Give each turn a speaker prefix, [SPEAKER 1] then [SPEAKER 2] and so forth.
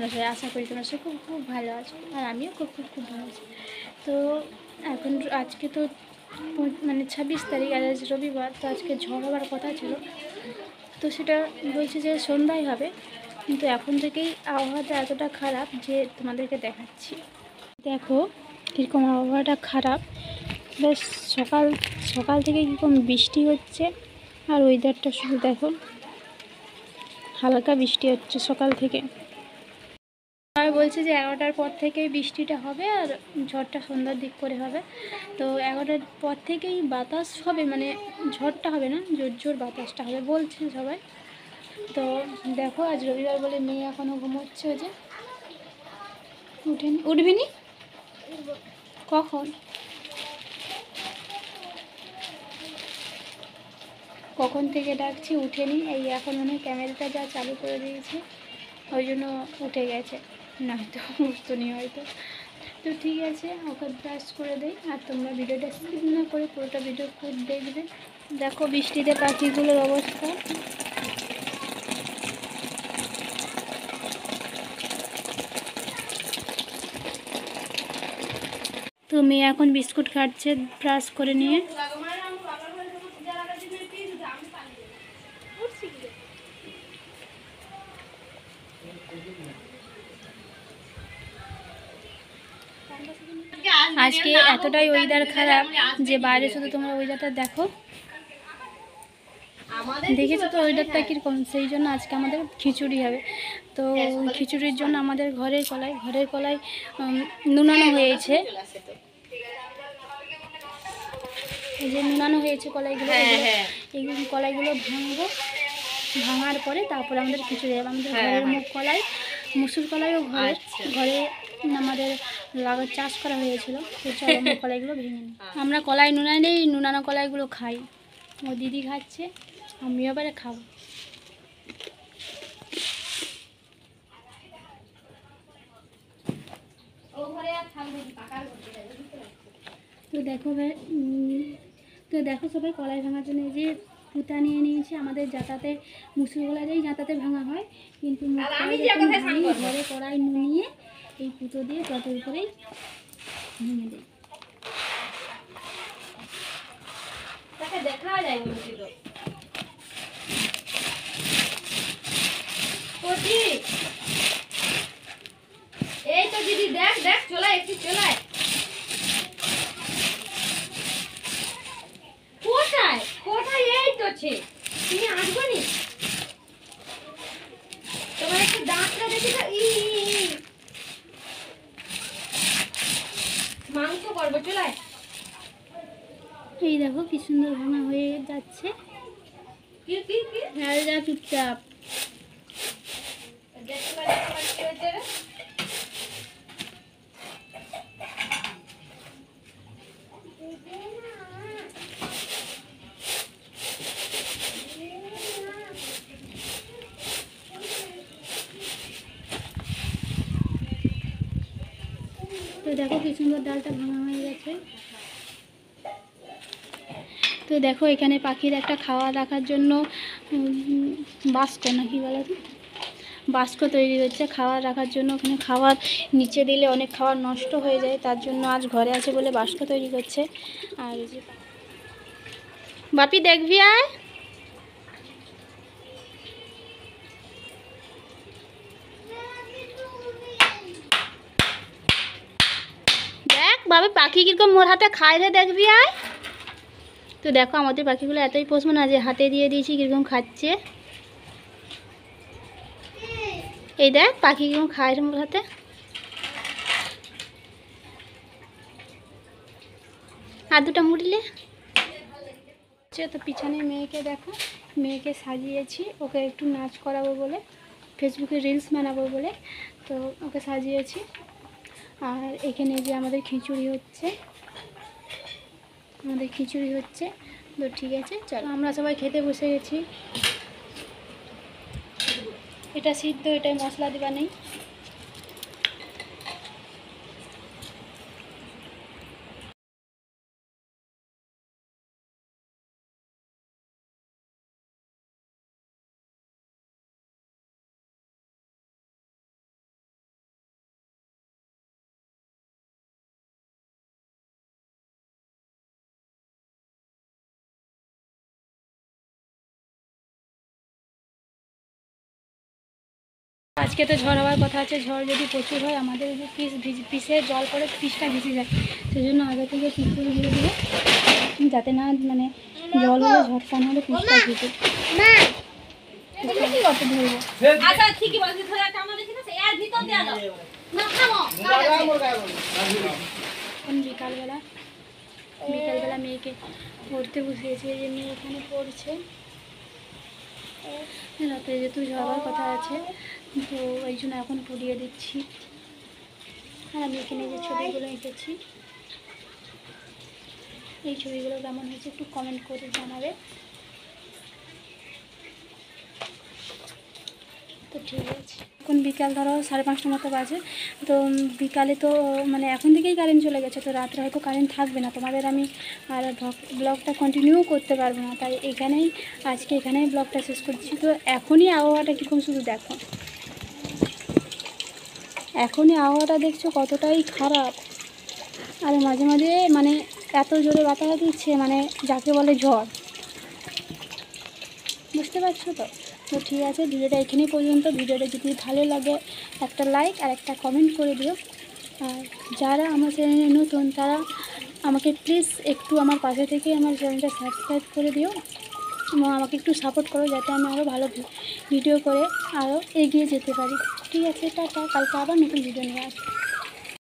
[SPEAKER 1] তোমরা সবাই, আশা করি তোমরা সবাই খুব খুব ভালো আছো, আর আমিও খুব খুব খুব ভালো আছি। তো এখন আজকে তো মানে 26 তারিখ, আর আজ রবিবার, তো আজকে ঝড় হওয়ার কথা ছিল। তো সেটা বলছে যে সন্ধ্যায় হবে, কিন্তু এখন থেকেই আবহাওয়াটা এতটা খারাপ যে তোমাদেরকে দেখাচ্ছি। দেখো কীরকম আবহাওয়াটা খারাপ, বেশ সকাল সকাল থেকে কীরকম বৃষ্টি হচ্ছে, আর ওয়েদারটা শুধু দেখো, হালকা বৃষ্টি হচ্ছে সকাল থেকে। আর বলছে যে 11টার পর থেকেই বৃষ্টিটা হবে, আর ঝড়টা সন্ধ্যার দিক করে হবে। তো 11টার পর থেকেই বাতাস হবে, মানে ঝড়টা হবে না, জোর জোর বাতাসটা হবে বলছে সবাই। তো দেখো আজ রবিবার বলে মেয়ে এখনও ঘুমোচ্ছে, যে উঠেনি। উঠবি নি? কখন কখন থেকে ডাকছি, উঠেনি। এই এখন মনে হয় ক্যামেরাটা যা চালু করে দিয়েছে, ওই জন্য উঠে গেছে, নয়তো বুঝতো নি হয়তো। তো ঠিক আছে, ওকে ব্রাশ করে দেই, আর তোমরা ভিডিওটা স্কিপ না করে পুরোটা ভিডিও খুব দেখবে। দেখো বৃষ্টিতে পাখিগুলোর অবস্থা। তো মেয়ে এখন বিস্কুট খাচ্ছে ব্রাশ করে নিয়ে। আজকে এতটাই ওয়েদার খারাপ যে বাইরে শুধু তোমরা ওয়েদারটা দেখো, দেখেছো তো ওয়েদারটা কীরকম, সেই জন্য আজকে আমাদের খিচুড়ি হবে। তো খিচুড়ির জন্য আমাদের ঘরের কলাই নুনানো হয়েছে, এই যে নুনানো হয়েছে কলাইগুলো। এই কলাইগুলো ভাঙবো, ভাঙার পরে তারপরে আমাদের খিচুড়ি হবে। আমাদের ঘরের মুগ কলাই, মুসুর কলাইও ঘরে আমাদের চাষ করা হয়েছিল। তো চলো মুগ কলাইগুলো ভেঙে নিই। আমরা কলাই নুনানেই নুনানো কলাইগুলো খাই, ও দিদি খাচ্ছে, আমিও এবারে খাবো। তো দেখো সবাই কলাই ভাঙার জন্য এই যে পুঁতা নিয়ে নিয়েছি। আমাদের যাতাতে মুসুর কলাইয়েই যাতাতে ভাঙা হয়, কিন্তু ঘরে কড়াই নুনিয়ে এই পুঁতো দিয়ে যতের উপরেই ভেঙে দিই। দেখা যায় এই তো দিদি, দেখ দেখ চলাই, একটু চলাই। কোথায় কোথায়? এই তো তুমি আসবো নি, তোমার একটু দাঁতটা দেখে তো মাংস করবো, চলাই। এই দেখো কি সুন্দর ভাঙা হয়ে যাচ্ছে। যা চুপচাপ। তো দেখো কি সুন্দর ডালটা ভাঙা হয়ে গেছে। তো দেখো এখানে পাখির একটা খাওয়া রাখার জন্য বাস্ক নাকি বলে, বাস্ক তৈরি হচ্ছে খাবার রাখার জন্য। ওখানে খাবার নিচে দিলে অনেক খাবার নষ্ট হয়ে যায়, তার জন্য আজ ঘরে আছে বলে বাস্ক তৈরি করছে। আর এই যে বাপি দেখবি আয়, দেখ বাবা পাখি কিরকম মোর হাতে খায় রে, দেখবি আয়। তো দেখো আমাদের পাখিগুলো এতই পোষ না যে হাতে দিয়ে দিয়েছি কিরকম খাচ্ছে। এই দেখ পাখি কিরকম খায় রে মোর হাতে। আর দুটা মুড়িলে। তো পিছনে মেয়েকে দেখো, মেয়েকে সাজিয়েছি ওকে একটু নাচ করাবো বলে, ফেসবুকে রিলস বানাবো বলে। তো ওকে সাজিয়েছি। আর এখানে যে আমাদের খিচুড়ি হচ্ছে, তো ঠিক আছে চলো আমরা সবাই খেতে বসে গেছি। এটা সিদ্ধ, এটাই মশলা দেওয়া নেই। আজকে তো ঝড় হওয়ার কথা আছে, ঝড় যদি প্রচুর হয় আমাদের যে পিসে জল পড়ে পিসটা ভিজে যায়, সেই জন্য আগে থেকে পিসগুলো ধুয়ে দিয়ে যাতে না মানে জল হলে ঝড়টা না হলে পিসটা ভিজে। এখন বিকালবেলা মেয়েকে পড়তে বসিয়েছে, যে মেয়ে এখানে পড়ছে। রাতে যেহেতু যাওয়ার কথা আছে তো এই জন্য এখন পড়িয়ে দিচ্ছি। আর আমি এখানে যে ছবিগুলো এঁকেছি, এই ছবিগুলো কেমন হয়েছে একটু কমেন্ট করে জানাবে। তো ঠিক আছে, এখন বিকাল ধরো 5:30 মতো বাজে। তো বিকালে তো মানে এখন থেকেই কারেন্ট চলে গেছে, তো রাত্রে হয়তো কারেন্ট থাকবে না, তোমাদের আমি আর ব্লগটা কন্টিনিউ করতে পারবো না, তাই আজকে এখানেই ব্লগটা শেষ করছি। তো এখনই আবহাওয়াটা কীরকম শুধু দেখো, এখনই আবহাওয়াটা দেখছো কতটাই খারাপ। আর মাঝে মাঝে মানে এত জোরে বাতাস দিচ্ছে, মানে যাকে বলে ঝড়, বুঝতে পারছো তো। তো ঠিক আছে, ভিডিওটা এখানেই পর্যন্ত। ভিডিওটা যদি ভালো লাগে একটা লাইক আর একটা কমেন্ট করে দিও। আর যারা আমার চ্যানেলে নতুন তারা আমাকে প্লিজ একটু আমার পাশে থেকে আমার চ্যানেলটা সাবস্ক্রাইব করে দিও এবং আমাকে একটু সাপোর্ট করো, যাতে আমি আরও ভালো ভিডিও করে আরও এগিয়ে যেতে পারি। ঠিক আছে, টাটা, কালকে আবার নতুন ভিডিও নিয়ে আসবো।